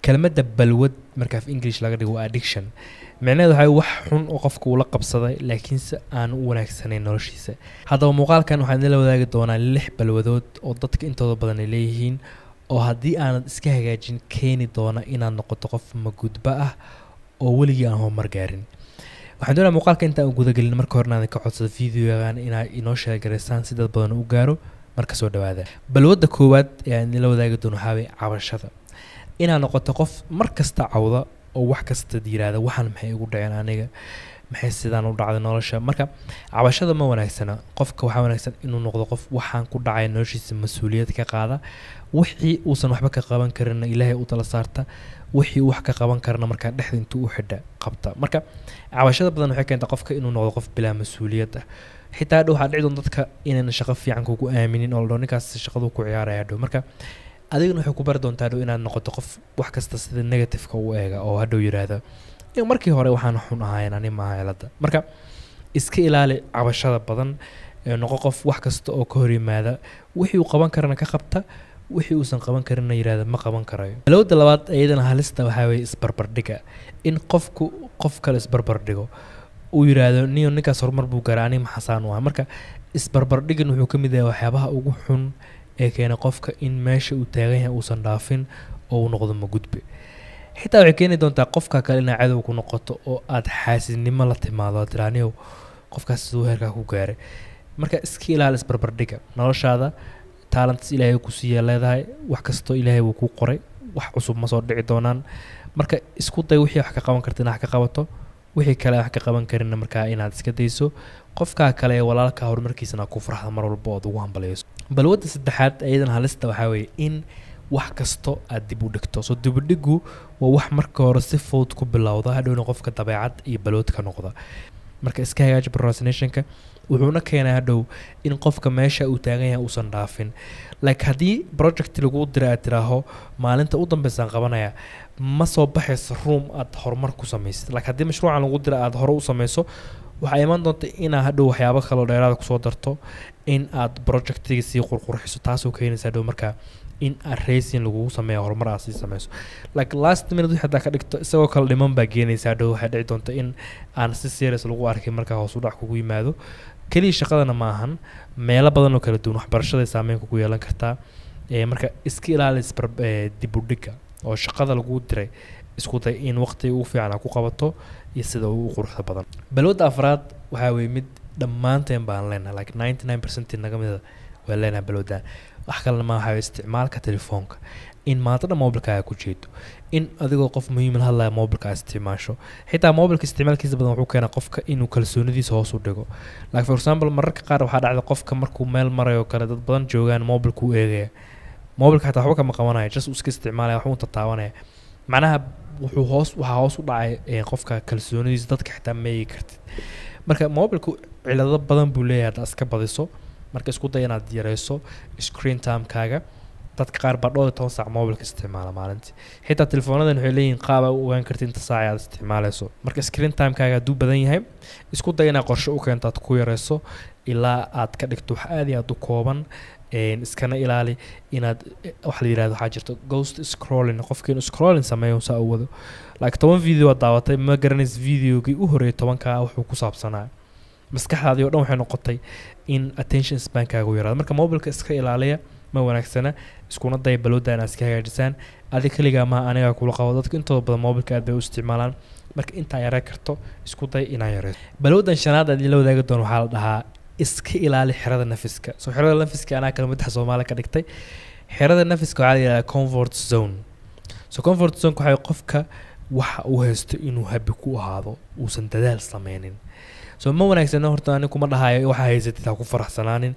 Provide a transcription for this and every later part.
كلمة بلود مركا في انجليش laga dhigo addiction macnaheedu waxay wax xun oo qofku uu la qabsaday laakiin si aan u wanaagsaneyn noloshiisa hadaba muuqaalkan waxaan la wadaagi doonaa 6 balwadood oo dadka intooda badan ay leeyihiin oo haddii aanad iska hagaajin keeni doona inaad noqoto qof magudba ah oo weligii aan horumar gaarin waxaan doonayaa muuqaalka intaan u guda galin marka hore aan ka codsado fiidiyogan inay inoo sheegareysaan si dad badan u gaaro marka soo dhawaada balwadda koowaad ee aan la wadaagi doono waxaa weeye cabashada inaad noqoto qof markasta cawda oo wax kasta diiraada waxaan maxay ugu dhaceen aniga maxay sidaan u dhacday nolosha marka cabashada ma wanaagsana qofka waxa wanaagsan inuu noqdo qof waxaan ku dhacay noloshiisa mas'uuliyad ka qaada wixii uusan waxba ka qaban karin ilaahay u tala saarta wixii wax ka qaban karna marka dhexda intuu u xidha qabta marka cabashada badan waxay keentaa qofka inuu noqdo qof bilaa mas'uuliyad ah xitaa waxa dhici doon dadka inaan shaqo fiican kugu aaminin oo ninkaas shaqadu ku ciyaaraya dhow marka adiguna wuxuu ku bar doontaa inaad noqoto qof wax kasta sida negative-ka u eega oo hadhow yiraahdo markii hore waxaan xun ahayn ani ma hay'adda marka iska ilaali cabashada badan noqo qof wax kasta oo ka hor yimaada wixii uu qaban karana ka qabta wixii uusan qaban karin yiraahdo ma qaban karayo balowda labaad ayadana halista waxa weeye isbarbardhiga in qofku qof kale isbarbardhigo uu yiraahdo ninkaas horumar buu garaani ma xasaan waa marka isbarbardhigin wuxuu ka mid yahay waxyaabaha ugu xun ee keena qofka in meesha uu taagan yahay uusan dhaafin oo uu noqdo magudbe xitaa waxay keeni doontaa qofka kale inay cadow ku noqoto oo aad xaasidnimo la timaado tiraaniyo qofkaas siduu heerka ku gaaray marka iska ilaali isbarbardhiga noloshaada talents ilaahay ku siiyay leedahay wax kasto ilaahay uu ku qoray wax cusub ma soo dhici doonaan marka isku day wixii wax ka qaban kartid inaad ka qabato wixii kale wax ka qaban karin marka inaad iska dayso qofka kale walaalka horumarkiisana ku farxada mar walba oo ugu hambaleyso balwadda saddexaad ayadana halista waxa weeye in wax kasto aad dib u dhigto soo dib u dhigu waa wax marka hore si fudud ku bilowda hadhowna qofka dabeecad iyo balwad ka noqda marka iska hagaaji procrastinationka wuxuuna keenaa hadhow in qofka meesha uu taagan yahay uusan dhaafin like haddii project lagu diro aad tiraaho maalinta u dambeysaan qabanaya ma soo baxayso room aad horumar ku samaysid like haddii mashruucan lagu diro aad hore u samayso waxay iman doontaa inaad hadhow waxyaabo kale oo dheeraad kusoo darto in aad projectiga sii qurqurxiso taasoo keenaysa hadhow markaa in racing lagu sameeyo horumar aad sii samayso like last minute wixii hadda ka dhigto isagoo kale dhiman baa keenaysa hadhow waxay dhici doonta in aan si serious lagu arkin markaa hoos u dhac kugu yimaado kaliya shaqadana ma ahan meelo badan oo kala duwan waxbarashada saameyn ku yeelan kartaa marka iska ilaali dib u dhiga oo shaqada lagu diray isku day in waqti ugu fiican ku qabato iyo sida ugu quruxda badan balwadda afraad waxa weeye mid dhammaanteen baan leenahay like 99% naga mid waa leenahay balwadda wax kale ma aha isticmaalka telefoonka in maanta mobilkaaga ku jeedo in adigoo qof muhiim ah hadlaya mobilka isticmaasho xitaa mobilka isticmaalkiisa badan wuxuu keenaa qofka inuu kalsoonidiisa hoos u dhigo like for example mararka qaar waxaa dhacda qofka markuu meel marayo kale dad badan joogaan mobilku eegaya mobilka xitaa waxba kama qabanayo just iska isticmaalaya wax uu tataabanaya macnaha waxaa hoos u dhacay qofka kalsoonidiisa dadka xitaa ma eegi kartid marka mobilku cilado badan buu leeyahay hadda iska badiso marka isku day inaad yareyso screen time-kaaga dadka qaar baa 12 saac mobilka isticmaala maalintii xitaa teleefoonadan waxay leeyihiin qaab aad u ogaan kartid inta saac aad isticmaalayso marka screen time-kaaga hadduu badan yahay isku day inaad qorshe u keento aad ku yareyso ilaa aad ka dhigto wax aad iyo aad u kooban iskana ilaali inaad wax la yiraahdo waxa jirto ghost scrolling qofkii scrolling sameeyo saa u wado like 10 video aad daawatay ma garanaysid videogii u horeeyay 10ka wuxuu ku saabsanaa maskaxdaadii oo dhan waxay noqotay in attention span-kaaga u yaraado marka mobilka iska ilaaliya ma wanaagsana iskuna day balowda inaad iska hagaajisaan adi kaligaa ma aniga kula qabo dadka intooda badan mobilka aad bay u isticmaalaan marka intaa yaree karto isku day inaa yareyso balowdan shanaad aad la wadaagi doono waxaa la dhahaa iska ilaali xirada nafiska soo xirada nafiska anaa kalmadaha Soomaaliya ka dhigtay xirada nafiska waxaa la yiraahdaa comfort zone so comfort zone waxay qofka waxa uu haysto inuu habi ku ahaado uusan dadaal sameynin so ma wanaagsan horta anigu kuma dhahayo waxa haysatid ku faraxsanaanin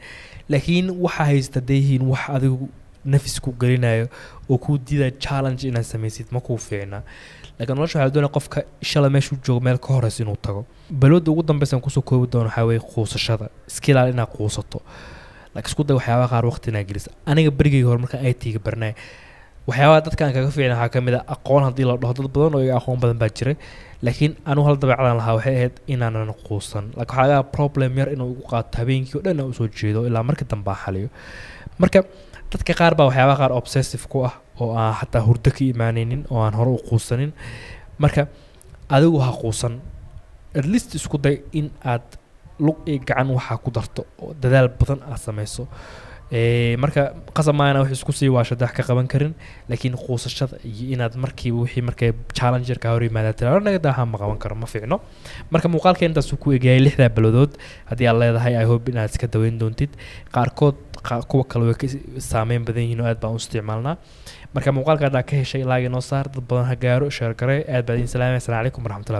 laakiin waxa haysta deehin wax adigu nafisku galinayo oo ku diida challenge inaad sameysid ma ku fiicna laakiin nolosha waxaa doonaa qofka inshallah meesha uu joogo meel ka horeysa inuu tago balwada ugu dambaysan ku soo koobi doono waxa weeye quusashada skill inaad quusato laakiin isku day waxyaabaha qaar waqti inaad geliso aniga berigay hore marka IT-ga barnay waxyaabaha dadkan kaga fiicnaa waxa kamid ah aqoon hadii la dhaho dad badan oo iga aqoon badan baa jiray laakiin anu hal dabeecad lahaa waxay ahayd inaanan quusan laakiin waxa problem yar inuu ugu qaato habeenkii oo dhan uu soo jeedo ilaa markii dambe xaliyo marka dadka qaar baa waxyaabaha qaar obsessive ku ah oo aan xataa hurdo ka imaanaynin oo aan hore u quusanin marka adigu ha quusan at least isku day in aad lug iyo gacan waxa ku darto oo dadaal badan aad samayso marka qasamaana wax isku sii waasho dax ka qaban karin laakiin quusashada iyo inaad markii wixii markay challenger ka hor yimaada tiranaga daha ma qaban karo ma fiicno marka muuqaalkeen intaas ku eegayay 6 bilood hadii aad leedahay I hope inaad iska daweyn doontid qaarkood kuwa kale way ka saameyn badan yihiin oo aad baan u isticmaalnaa marka muuqaalka aad ka heshay like noo saar dad badan ha gaaro share garay aad baan idin salaamay assalaamu calaykum waraxmatullahi